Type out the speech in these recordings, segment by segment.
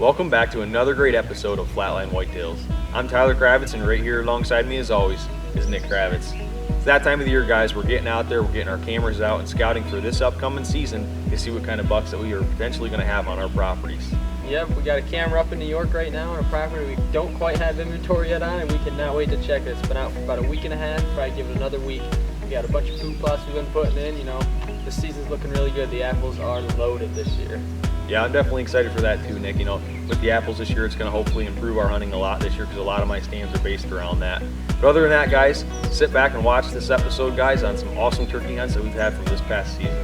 Welcome back to another great episode of Flatline Whitetails. I'm Tyler Kravitz, and right here alongside me as always is Nick Kravitz. It's that time of the year, guys. We're getting out there, we're getting our cameras out and scouting for this upcoming season to see what kind of bucks that we are potentially going to have on our properties. Yep, we got a camera up in New York right now on a property we don't quite have inventory yet on, and we cannot wait to check it. It's been out for about a week and a half, probably give it another week. We got a bunch of food plots we've been putting in, you know. The season's looking really good. The apples are loaded this year. Yeah, I'm definitely excited for that too, Nick. You know, with the apples this year, it's going to hopefully improve our hunting a lot this year because a lot of my stands are based around that. But other than that, guys, sit back and watch this episode, guys, on some awesome turkey hunts that we've had from this past season.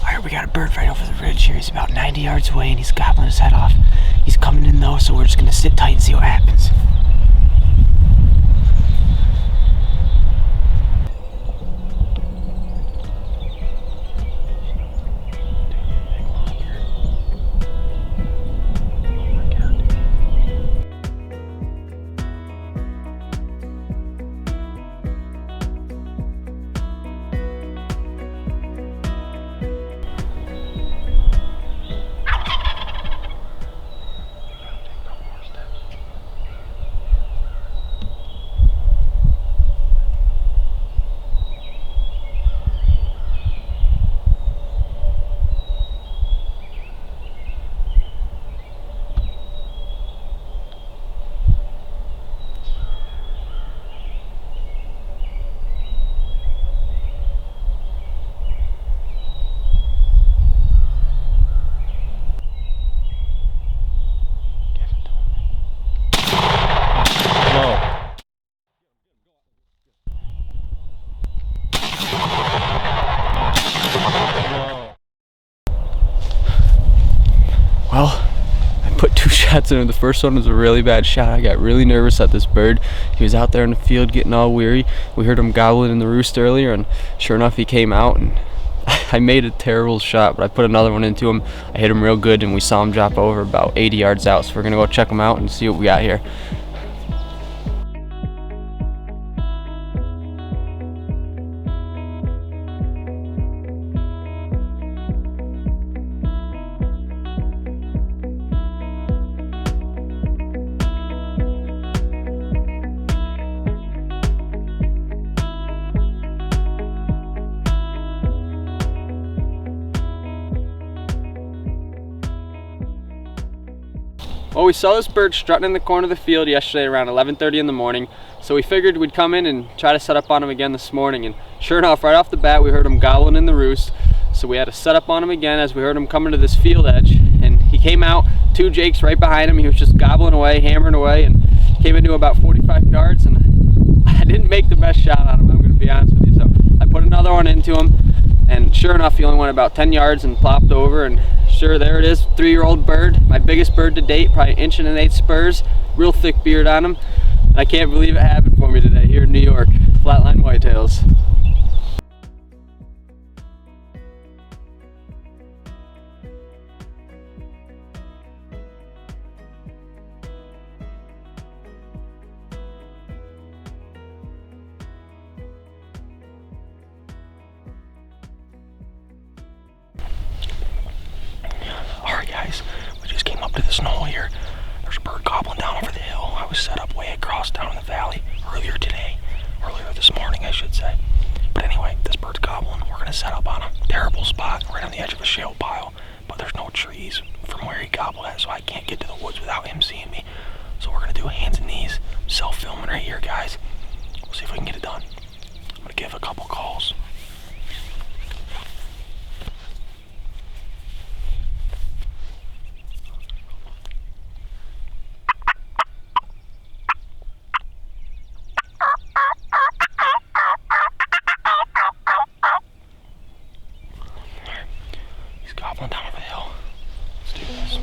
Alright, we got a bird right over the ridge here. He's about 90 yards away and he's gobbling his head off. He's coming in though, so we're just going to sit tight and see what happens. Well, I put 2 shots in him. The first one was a really bad shot. I got really nervous at this bird. He was out there in the field getting all weary. We heard him gobbling in the roost earlier, and sure enough, he came out, and I made a terrible shot, but I put another one into him. I hit him real good, and we saw him drop over about 80 yards out, so we're going to go check him out and see what we got here. Well, we saw this bird strutting in the corner of the field yesterday around 11:30 in the morning, so we figured we'd come in and try to set up on him again this morning, and sure enough, right off the bat we heard him gobbling in the roost, so we had to set up on him again as we heard him coming to this field edge, and he came out, 2 jakes right behind him. He was just gobbling away, hammering away, and came into about 45 yards, and I didn't make the best shot on him, I'm going to be honest with you, so I put another one into him, and sure enough, he only went about 10 yards and plopped over, and sure, there it is, 3-year-old bird, my biggest bird to date, probably 1.125 inch spurs, real thick beard on him. And I can't believe it happened for me today here in New York. Flatline Whitetails. Alright guys, we just came up to this knoll here. There's a bird gobbling down over the hill. I was set up way across down in the valley earlier this morning I should say. But anyway, this bird's gobbling. We're going to set up on a terrible spot right on the edge of a shale pile. But there's no trees from where he gobbled at, so I can't get to the woods without him seeing me. So we're going to do hands and knees, self-filming right here, guys. We'll see if we can get it done. I'm going to give a couple calls. Gobbling down over the hill. Let's do this.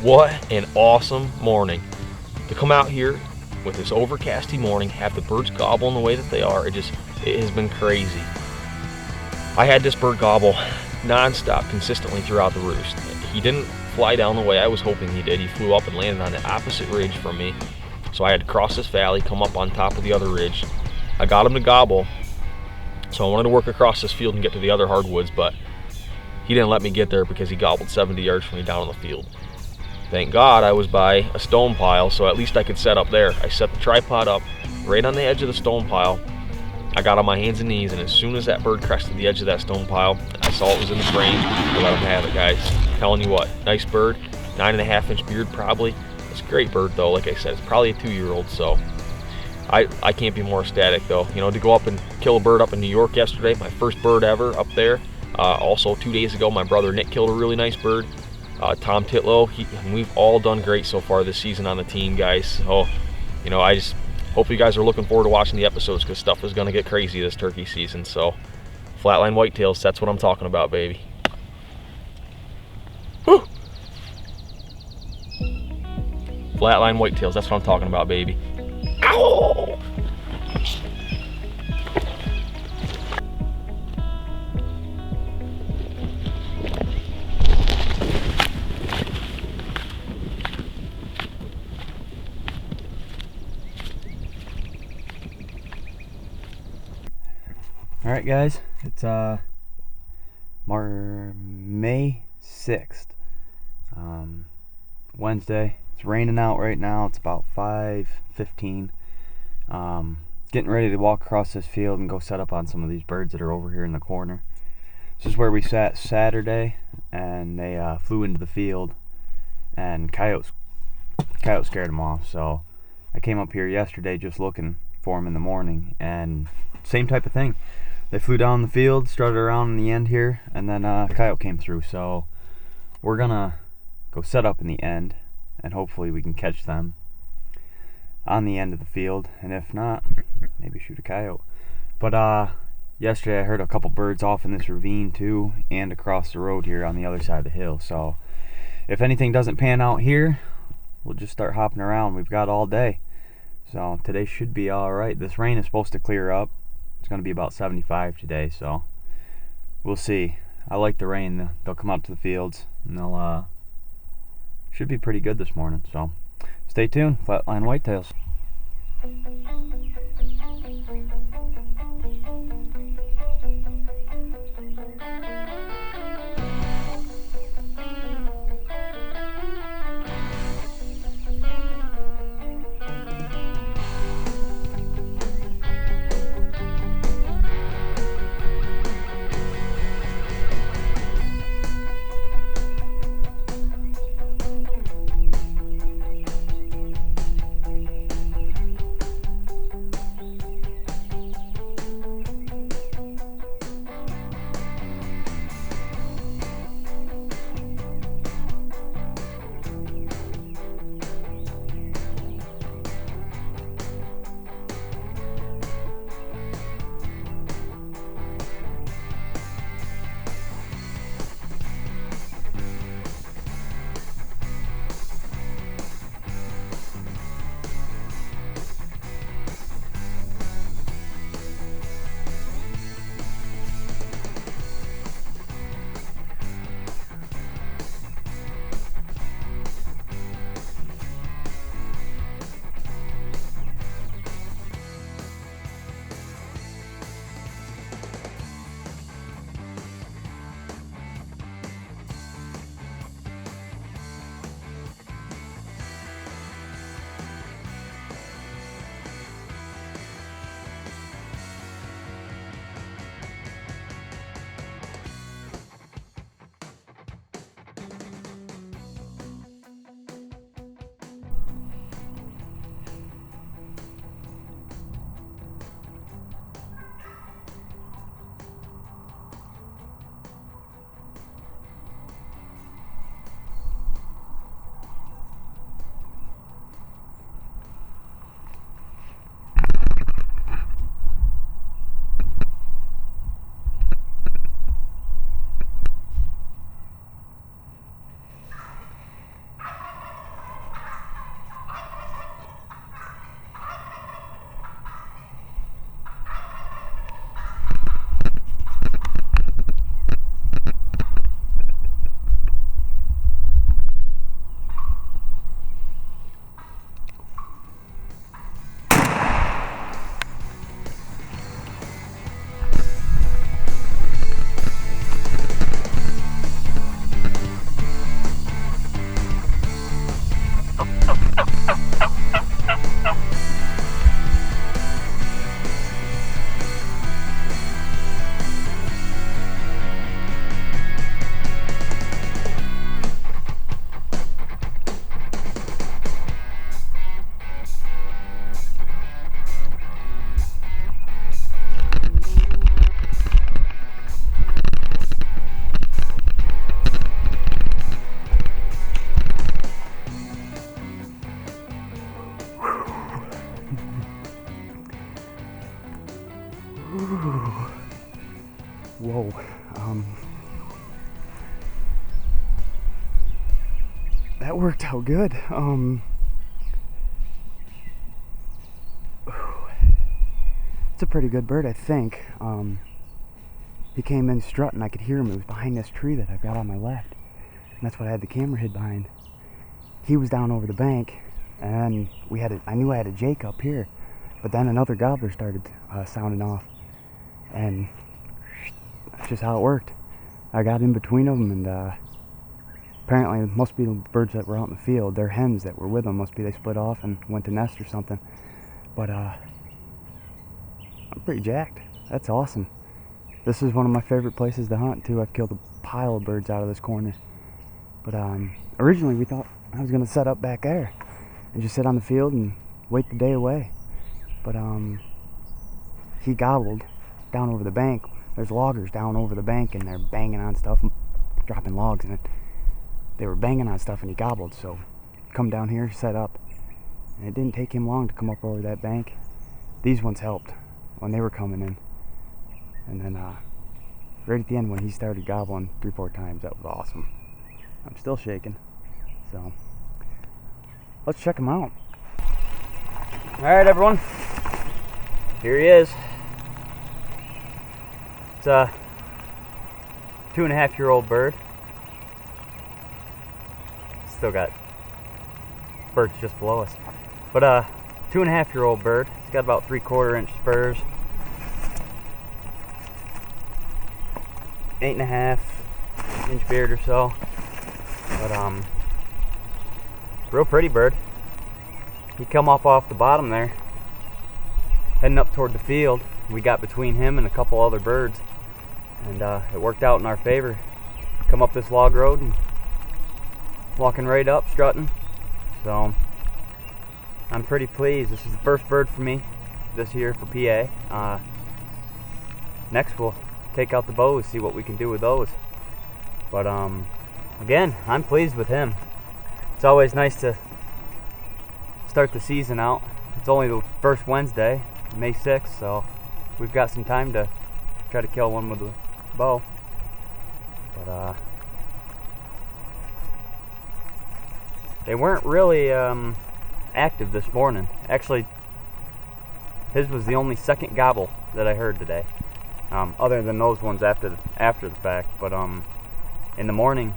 What an awesome morning. To come out here with this overcasty morning, have the birds gobbling the way that they are, it has been crazy. I had this bird gobble non-stop consistently throughout the roost. He didn't fly down the way I was hoping he did. He flew up and landed on the opposite ridge from me. So I had to cross this valley, come up on top of the other ridge. I got him to gobble. So I wanted to work across this field and get to the other hardwoods, but he didn't let me get there because he gobbled 70 yards from me down on the field. Thank God I was by a stone pile, so at least I could set up there. I set the tripod up right on the edge of the stone pile. I got on my hands and knees, and as soon as that bird crested the edge of that stone pile, I saw it was in the frame. I let him have it, guys. Telling you what, nice bird, 9.5-inch beard probably. It's a great bird though, like I said, it's probably a 2-year-old, so I can't be more ecstatic though. You know, to go up and kill a bird up in New York yesterday, my first bird ever up there. Also 2 days ago, my brother Nick killed a really nice bird. Tom Titlow, we've all done great so far this season on the team, guys. So, you know, I just hope you guys are looking forward to watching the episodes because stuff is going to get crazy this turkey season. So, Flatline Whitetails, that's what I'm talking about, baby. Woo! Flatline Whitetails, that's what I'm talking about, baby. Ow! All right, guys, it's May 6th, Wednesday. It's raining out right now. It's about 5:15. Getting ready to walk across this field and go set up on some of these birds that are over here in the corner. This is where we sat Saturday, and they flew into the field, and coyote scared them off. So I came up here yesterday just looking for them in the morning, and same type of thing. They flew down the field, started around in the end here, and then coyote came through. So we're gonna go set up in the end, and hopefully we can catch them on the end of the field, and if not, maybe shoot a coyote. But yesterday I heard a couple birds off in this ravine too, and across the road here on the other side of the hill. So if anything doesn't pan out here, we'll just start hopping around. We've got all day, so today should be all right. This rain is supposed to clear up. It's going to be about 75 today, so we'll see. I like the rain. They'll come out to the fields, and they'll should be pretty good this morning. So stay tuned. Flatline Whitetails. that worked out good. It's a pretty good bird, I think. He came in strutting. I could hear him. It was behind this tree that I've got on my left, and that's what I had the camera hid behind. He was down over the bank, and I knew I had a Jake up here, but then another gobbler started sounding off, and that's just how it worked. I got in between them, and apparently it must be the birds that were out in the field. Their hens that were with them, must be they split off and went to nest or something. But I'm pretty jacked. That's awesome. This is one of my favorite places to hunt too. I've killed a pile of birds out of this corner. But originally we thought I was gonna set up back there and just sit on the field and wait the day away. But he gobbled down over the bank. There's loggers down over the bank, and they're banging on stuff, dropping logs, and they were banging on stuff, and he gobbled. So come down here, set up, and it didn't take him long to come up over that bank. These ones helped when they were coming in, and then right at the end when he started gobbling 3-4 times, that was awesome. I'm still shaking. So let's check him out. All right, everyone, here he is. It's a 2.5-year-old bird. Still got birds just below us, but 2.5-year-old bird. He's got about 3/4 inch spurs, 8.5 inch beard or so. But real pretty bird. He come up off the bottom there, heading up toward the field. We got between him and a couple other birds, and it worked out in our favor. Come up this log road and walking right up, strutting. So I'm pretty pleased. This is the first bird for me this year for PA. Next we'll take out the bows, see what we can do with those. But again, I'm pleased with him. It's always nice to start the season out. It's only the first Wednesday, May 6th, so we've got some time to try to kill one with a bow. But they weren't really active this morning. Actually, his was the only second gobble that I heard today, other than those ones after the fact. But in the morning,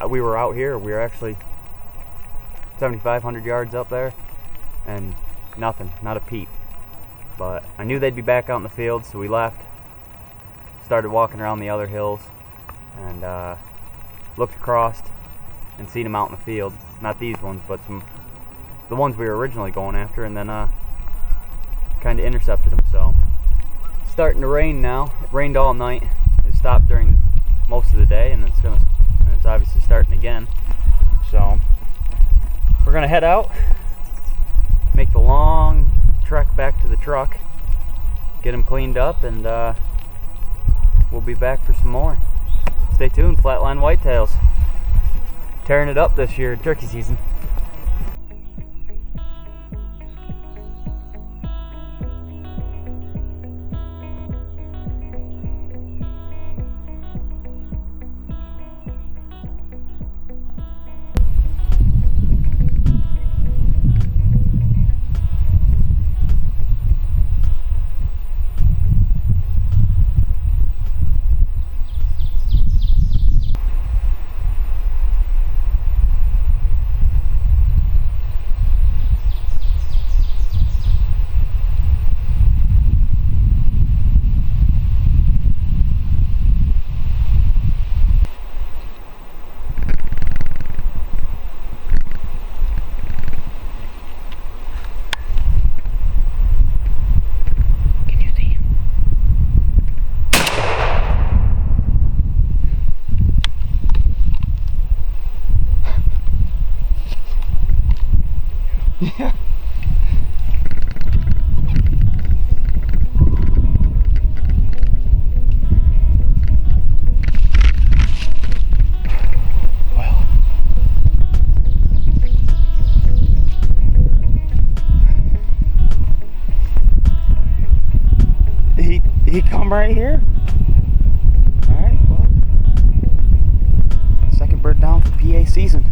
we were out here. We were actually 7,500 yards up there, and nothing, not a peep. But I knew they'd be back out in the field, so we left, started walking around the other hills, and looked across and seen them out in the field. Not these ones, but the ones we were originally going after, and then kind of intercepted them. So it's starting to rain now. It rained all night. It stopped during most of the day, and it's obviously starting again. So we're gonna head out, make the long trek back to the truck, get them cleaned up, and we'll be back for some more. Stay tuned. Flatline Whitetails, tearing it up this year, turkey season. Yeah. Well. He come right here. All right. Well. Second bird down for PA season. Let's see what we got. All right. Well. Second bird down for PA season. All right. Well. Second bird down for PA season. All right. Well. Second bird down for PA season. All right. Well. Second bird down for PA season.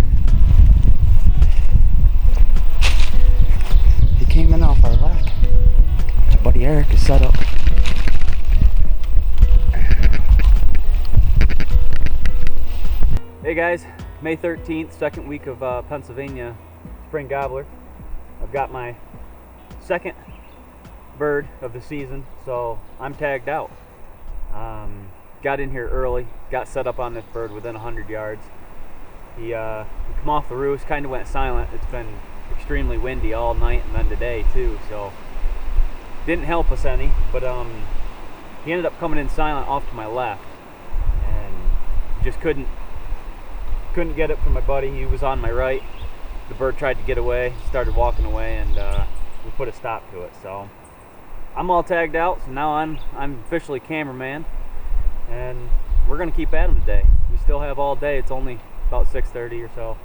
Derek is set up. Hey guys, May 13th, second week of Pennsylvania Spring Gobbler. I've got my second bird of the season, so I'm tagged out. Got in here early, got set up on this bird within 100 yards. He come off the roost, kind of went silent. It's been extremely windy all night and then today too, so didn't help us any, but he ended up coming in silent off to my left and just couldn't get it from my buddy. He was on my right. The bird tried to get away, started walking away, and we put a stop to it. So I'm all tagged out, so now I'm officially cameraman, and we're gonna keep at him today. We still have all day. It's only about 6:30 or so,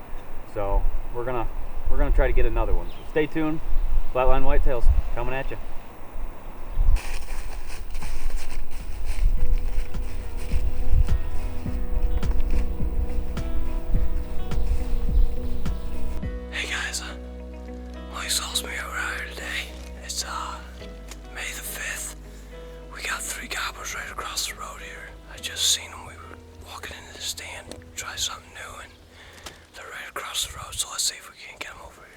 so we're gonna try to get another one. So stay tuned. Flatline Whitetails coming at you. Hey guys, Mike Salsman over here today. It's May the 5th. We got 3 gobblers right across the road here. I just seen them. We were walking into the stand, try something new, and they're right across the road. So let's see if we can get them over here.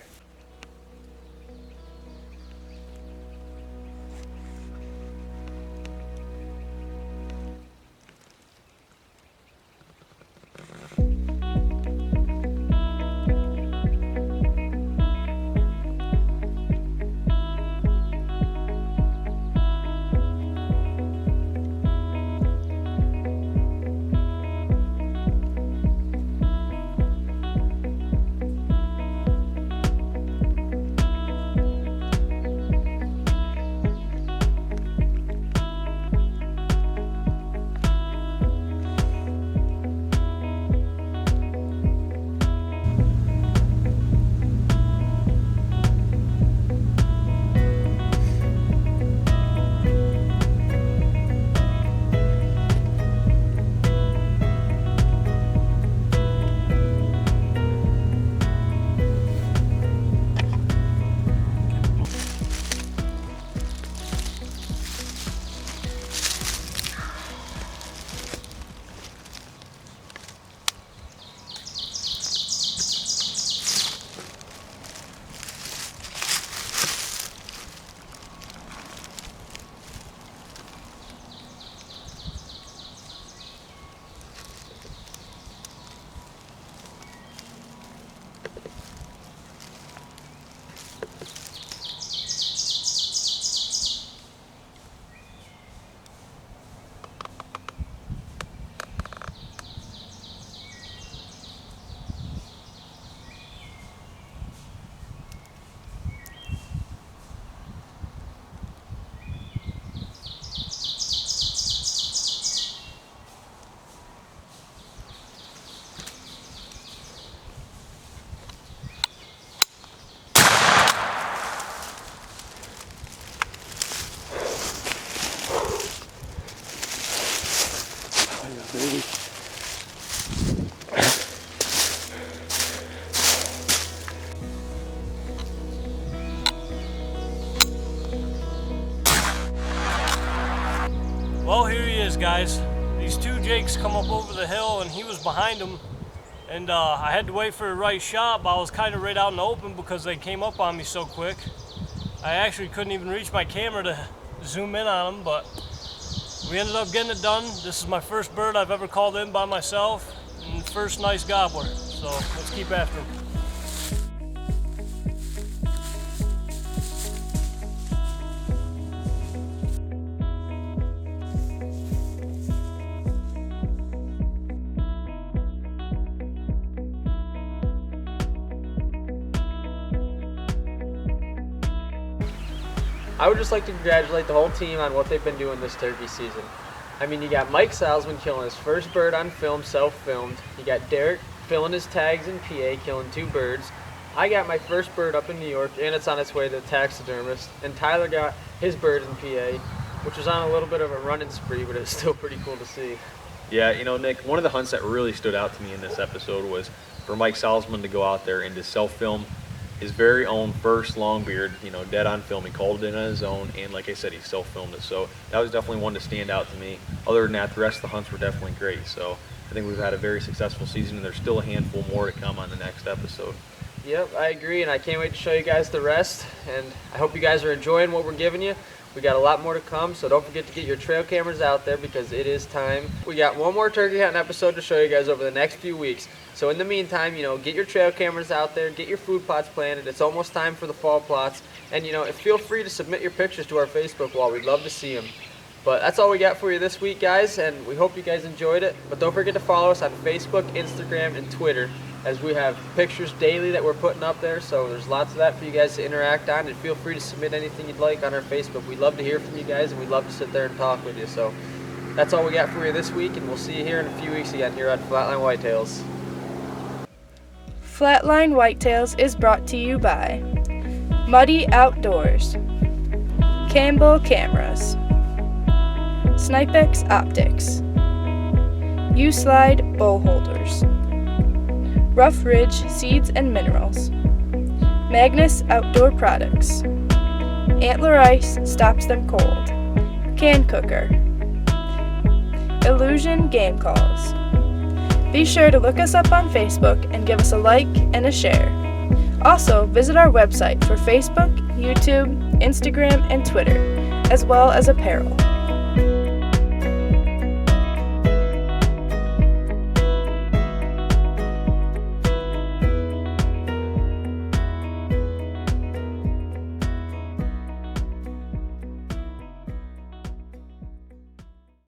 Well, here he is, guys. These 2 jakes come up over the hill and he was behind them, and I had to wait for the right shot, but I was kind of right out in the open because they came up on me so quick. I actually couldn't even reach my camera to zoom in on them, but we ended up getting it done. This is my first bird I've ever called in by myself, and first nice gobbler, so let's keep after him. I would just like to congratulate the whole team on what they've been doing this turkey season. I mean, you got Mike Salsman killing his first bird on film, self-filmed. You got Derek filling his tags in PA, killing 2 birds. I got my first bird up in New York, and it's on its way to the taxidermist. And Tyler got his bird in PA, which was on a little bit of a running spree, but it's still pretty cool to see. Yeah, you know, Nick, one of the hunts that really stood out to me in this episode was for Mike Salsman to go out there and to self-film his very own first longbeard, dead on film. He called it in on his own, and like I said, he self-filmed it. So that was definitely one to stand out to me. Other than that, the rest of the hunts were definitely great. So I think we've had a very successful season, and there's still a handful more to come on the next episode. Yep, I agree, and I can't wait to show you guys the rest, and I hope you guys are enjoying what we're giving you. We got a lot more to come, so don't forget to get your trail cameras out there because it is time. We got one more turkey hunting episode to show you guys over the next few weeks. So in the meantime, get your trail cameras out there, get your food plots planted. It's almost time for the fall plots. And feel free to submit your pictures to our Facebook wall. We'd love to see them. But that's all we got for you this week, guys, and we hope you guys enjoyed it. But don't forget to follow us on Facebook, Instagram, and Twitter, as we have pictures daily that we're putting up there. So there's lots of that for you guys to interact on, and feel free to submit anything you'd like on our Facebook. We'd love to hear from you guys, and we'd love to sit there and talk with you. So that's all we got for you this week, and we'll see you here in a few weeks again here on Flatline Whitetails. Flatline Whitetails is brought to you by Muddy Outdoors, Campbell Cameras, Snipex Optics, U-Slide Bow Holders, Rough Ridge Seeds and Minerals, Magnus Outdoor Products, Antler Ice Stops Them Cold, Can Cooker, Illusion Game Calls. Be sure to look us up on Facebook and give us a like and a share. Also, visit our website for Facebook, YouTube, Instagram, and Twitter, as well as apparel.